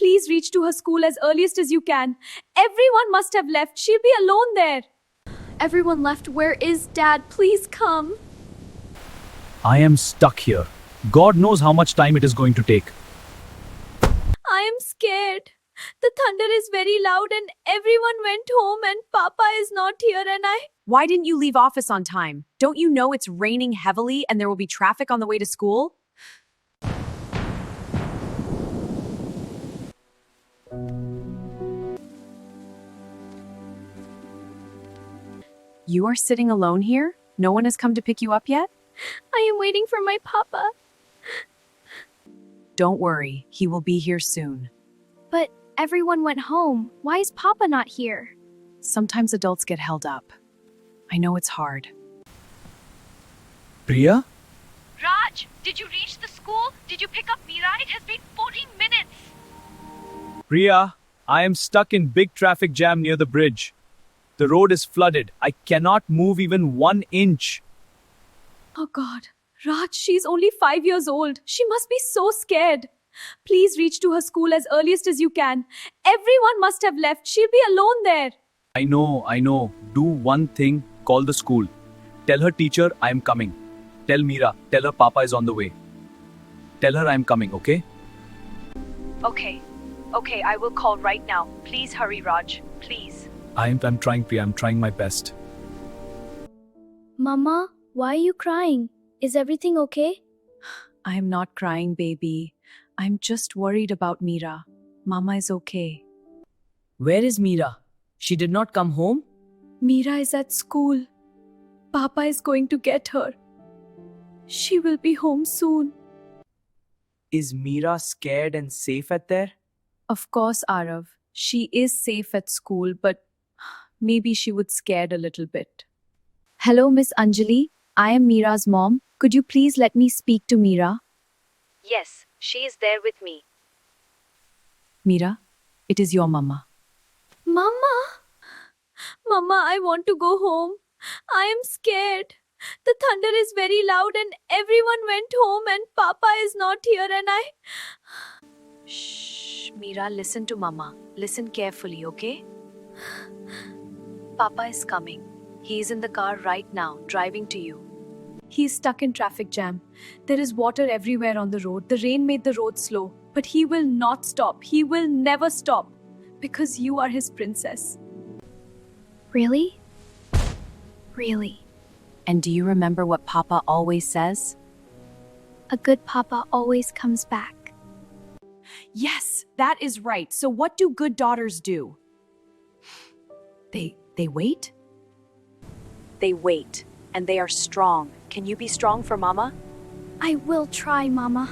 Please reach to her school as earliest as you can. Everyone must have left. She'll be alone there. Everyone left. Where is Dad? Please come. I am stuck here. God knows how much time it is going to take. I am scared. The thunder is very loud and everyone went home and Papa is not here and I... Why didn't you leave office on time? Don't you know it's raining heavily and there will be traffic on the way to school? You are sitting alone here? No one has come to pick you up yet? I am waiting for my Papa. Don't worry, he will be here soon. But everyone went home. Why is Papa not here? Sometimes adults get held up. I know it's hard. Priya? Raj, did you reach the school? Did you pick up Meera? It has been 14 minutes. Priya, I am stuck in big traffic jam near the bridge. The road is flooded. I cannot move even 1 inch. Oh God. Raj, she's only 5 years old. She must be so scared. Please reach to her school as earliest as you can. Everyone must have left. She'll be alone there. I know. Do one thing. Call the school. Tell her teacher I am coming. Tell Meera. Tell her Papa is on the way. Tell her I am coming, okay? Okay, I will call right now. Please hurry, Raj. Please. I'm trying, Priya. I'm trying my best. Mama, why are you crying? Is everything okay? I am not crying, baby. I'm just worried about Meera. Mama is okay. Where is Meera? She did not come home? Meera is at school. Papa is going to get her. She will be home soon. Is Meera scared and safe at there? Of course, Arav. She is safe at school, but maybe she would scared a little bit. Hello, Miss Anjali. I am Meera's mom. Could you please let me speak to Meera? Yes, she is there with me. Meera, it is your mama. Mama! Mama, I want to go home. I am scared. The thunder is very loud and everyone went home and Papa is not here and I... Shh, Meera, listen to Mama. Listen carefully, okay? Papa is coming. He is in the car right now, driving to you. He is stuck in traffic jam. There is water everywhere on the road. The rain made the road slow. But he will not stop. He will never stop. Because you are his princess. Really? Really? And do you remember what Papa always says? A good papa always comes back. Yes, that is right. So what do good daughters do? They wait? They wait. And they are strong. Can you be strong for Mama? I will try, Mama.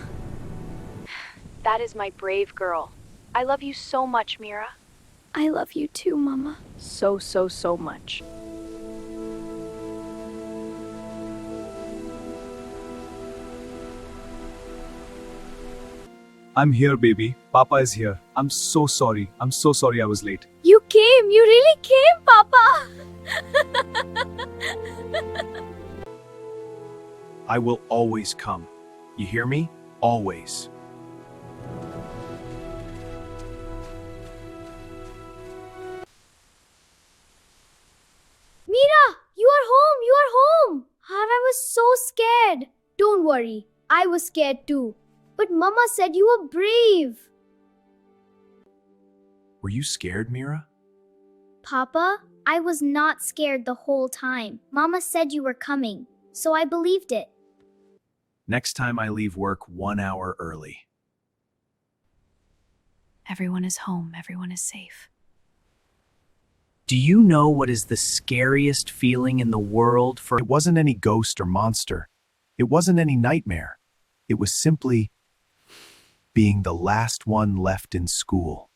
That is my brave girl. I love you so much, Meera. I love you too, Mama. So much. I'm here, baby. Papa is here. I'm so sorry. I was late. You came. You really came, Papa. I will always come. You hear me? Always. Meera, you are home. You are home. I was so scared. Don't worry. I was scared too. But Mama said you were brave. Were you scared, Meera? Papa, I was not scared the whole time. Mama said you were coming, so I believed it. Next time I leave work 1 hour early. Everyone is home. Everyone is safe. Do you know what is the scariest feeling in the world for... It wasn't any ghost or monster. It wasn't any nightmare. It was simply being the last one left in school.